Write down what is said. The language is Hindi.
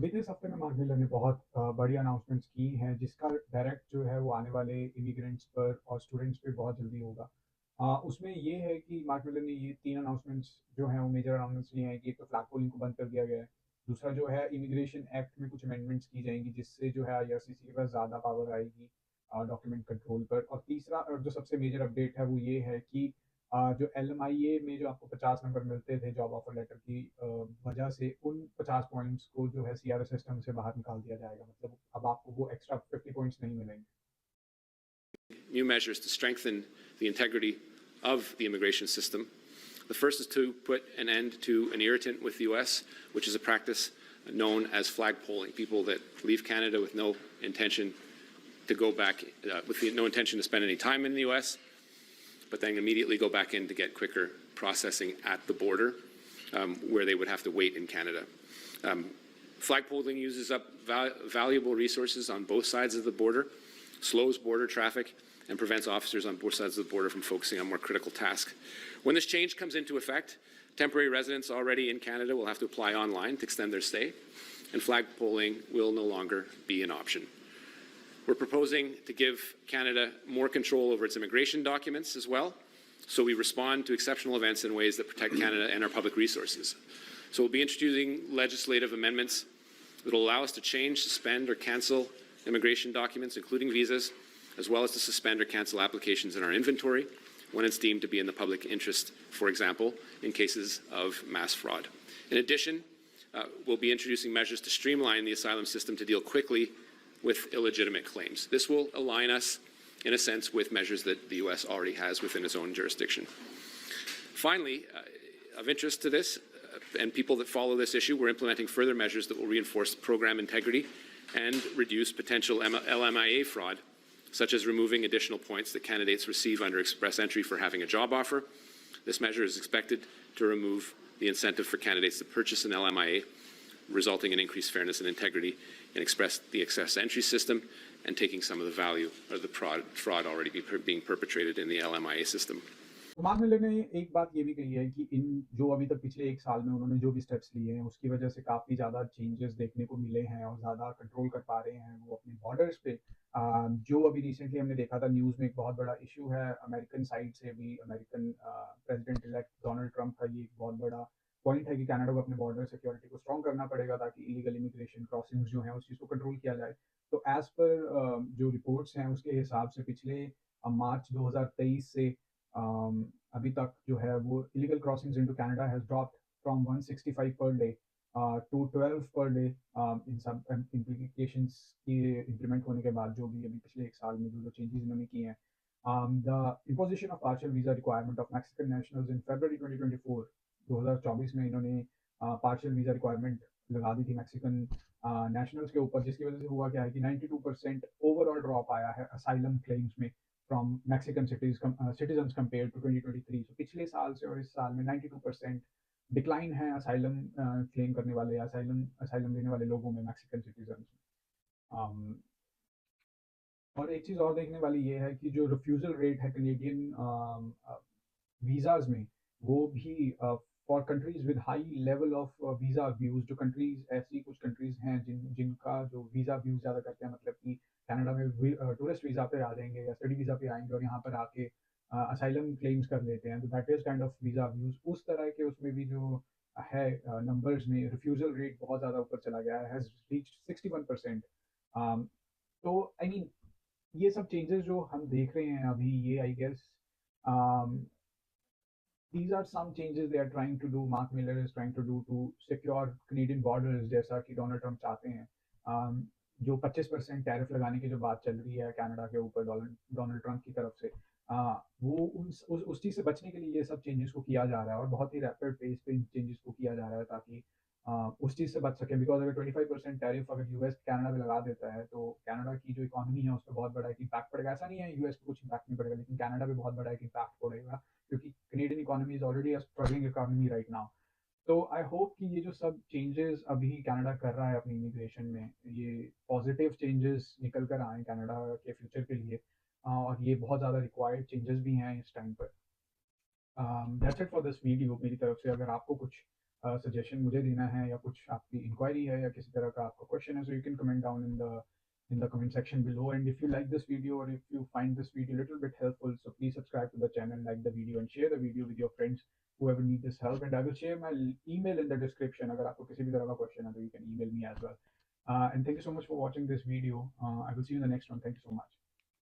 बीते इस हफ्ते में मार्क मिलर ने बहुत बड़ी अनाउंसमेंट्स की हैं जिसका डायरेक्ट जो है वो आने वाले इमिग्रेंट्स पर और स्टूडेंट्स पे बहुत जल्दी होगा। उसमें ये है कि मार्क मिलर ने ये 3 अनाउंसमेंट्स जो हैं वो मेजर अनाउंसमेंट्स लिए हैं कि एक तो फ्लैग पोलिंग को बंद कर दिया गया है। दूसरा जो है इमिग्रेशन एक्ट में कुछ अमेंडमेंट्स की जाएँगी जिससे जो है आईआरसीसी के पास ज़्यादा पावर आएगी डॉक्यूमेंट कंट्रोल पर। और तीसरा और जो सबसे मेजर अपडेट है वो ये है कि जो एलएमआईए में जो आपको 50 नंबर मिलते थे जॉब ऑफर लेटर की वजह से उन 50 पॉइंट्स को जो है सीआरएस सिस्टम से बाहर निकाल दिया जाएगा। मतलब अब आपको वो एक्स्ट्रा 50 पॉइंट्स नहीं मिलेंगे। New measures to strengthen the integrity of the immigration system. The first is to put an end to an irritant with the U.S., which is a practice known as flag polling. People that leave Canada with no intention to go back, no intention to spend any time in the U.S., but then immediately go back in to get quicker processing at the border, where they would have to wait in Canada. Flag polling uses up valuable resources on both sides of the border, slows border traffic, and prevents officers on both sides of the border from focusing on more critical tasks. When this change comes into effect, temporary residents already in Canada will have to apply online to extend their stay, and flag polling will no longer be an option. We're proposing to give Canada more control over its immigration documents as well, so we respond to exceptional events in ways that protect Canada and our public resources. So we'll be introducing legislative amendments that will allow us to change, suspend, or cancel immigration documents, including visas, as well as to suspend or cancel applications in our inventory when it's deemed to be in the public interest, for example, in cases of mass fraud. In addition, we'll be introducing measures to streamline the asylum system to deal quickly with illegitimate claims. This will align us, in a sense, with measures that the U.S. already has within its own jurisdiction. Finally, of interest to this, and people that follow this issue, we're implementing further measures that will reinforce program integrity and reduce potential LMIA fraud, such as removing additional points that candidates receive under express entry for having a job offer. This measure is expected to remove the incentive for candidates to purchase an LMIA, resulting in increased fairness and integrity in the express entry system and taking some of the value of the fraud already being perpetrated in the LMIA system. तो मार्क मिलर ने एक बात ये भी कही है कि इन जो अभी तक पिछले 1 साल में उन्होंने जो भी स्टेप्स लिए हैं उसकी वजह से काफ़ी ज़्यादा चेंजेस देखने को मिले हैं और ज़्यादा कंट्रोल कर पा रहे हैं वो अपने बॉर्डर्स पे। जो अभी रिसेंटली हमने देखा था न्यूज़ में एक बहुत बड़ा इश्यू है अमेरिकन साइड से भी American president elect Donald Trump का ये एक बहुत बड़ा पॉइंट है कि कनाडा को अपने बॉर्डर सिक्योरिटी को स्ट्रॉन्ग करना पड़ेगा ताकि इलीगल इमिग्रेशन क्रॉसिंग्स जो हैं उस चीज़ को कंट्रोल किया जाए। तो एज़ पर जो रिपोर्ट्स हैं उसके हिसाब से पिछले मार्च 2023 से अभी तक जो है वो illegal crossings into Canada has dropped from 165 per day to 12 per day in सब इम्प्लीकेशंस की इम्प्लीमेंट होने के बाद जो भी अभी पिछले 1 साल में जो चेंजेस इन्होंने किए हैं। The imposition of partial visa requirement of Mexican nationals in February 2024 2024 में इन्होंने पार्शियल वीज़ा रिक्वायरमेंट लगा दी थी मैक्सिकन नेशनल्स के ऊपर जिसकी वजह से हुआ क्या है कि 92% ओवरऑल ड्रॉप आया है असाइलम क्लेम्स में from Mexican citizens compare to 2023। तो पिछले साल से और इस साल में 92% डिक्लाइन है असाइलम क्लेम करने वाले असाइलम असाइलम लेने वाले लोगों में मैक्सिकन सिटीजन्स में। और एक चीज़ और देखने वाली ये है कि जो रिफ्यूज़ल रेट है कैनेडियन वीज़ाज़ में वो भी for countries with high level of visa abuse जो कंट्रीज़ ऐसी कुछ कंट्रीज़ हैं जिनका जो वीज़ा अब्यूज़ ज़्यादा करते हैं मतलब कि कनाडा में टूरिस्ट वीज़ा पे आ जाएंगे या स्टडी वीज़ा पे आएंगे और यहाँ पर आके असाइलम क्लेम्स कर लेते हैं तो that is kind of visa abuse उस तरह के उसमें भी जो है नंबर्स में रिफ्यूज़ल रेट बहुत ज़्यादा ऊपर चला गया है हैज़ रीच्ड 61%। तो आई मीन ये सब चेंजेस जो हम देख रहे हैं अभी ये I guess these are some changes they are trying to do Mark Miller is trying to do to secure Canadian borders जैसा कि डोनाल्ड ट्रंप चाहते हैं। जो 25% टैरिफ लगाने की जो बात चल रही है कनाडा के ऊपर डोनाल्ड ट्रंप की तरफ से वो उस चीज़ से बचने के लिए ये सब चेंजेस को किया जा रहा है और बहुत ही रैपिड पेस पे इन चेंजेस को किया जा रहा है ताकि उस चीज़ से बच सकें बिकॉज अगर 25% टैरिफ अगर यूएस कनाडा पे लगा देता है तो कनाडा की जो इकोनॉमी है उस पर बहुत बड़ा एक इम्पैक्ट पड़ेगा। ऐसा नहीं है यूएस पे कुछ इम्पैक्ट नहीं पड़ेगा लेकिन कनाडा पे बहुत बड़ा एक इम्पैक्ट पड़ेगा क्योंकि Canadian economy is already a struggling economy right now. तो आई होप कि ये जो सब चेंजेस अभी कनाडा कर रहा है अपनी इमिग्रेशन में ये पॉजिटिव चेंजेस निकल कर आए कनाडा के फ्यूचर के लिए और ये बहुत ज़्यादा रिक्वायर्ड चेंजेस भी हैं इस टाइम पर। That's it for this video मेरी तरफ से। अगर आपको कुछ सजेशन मुझे देना है या कुछ आपकी इंक्वायरी है या किसी तरह का आपका क्वेश्चन है, so you can comment down in the comment section below. And if you like this video, or if you find this video a little bit helpful, so please subscribe to the channel, like the video, and share the video with your friends, whoever need this help. And I will share my email in the description. अगर आपको किसी भी तरह का question है तो you can email me as well. And thank you so much for watching this video. I will see you in the next one. Thank you so much.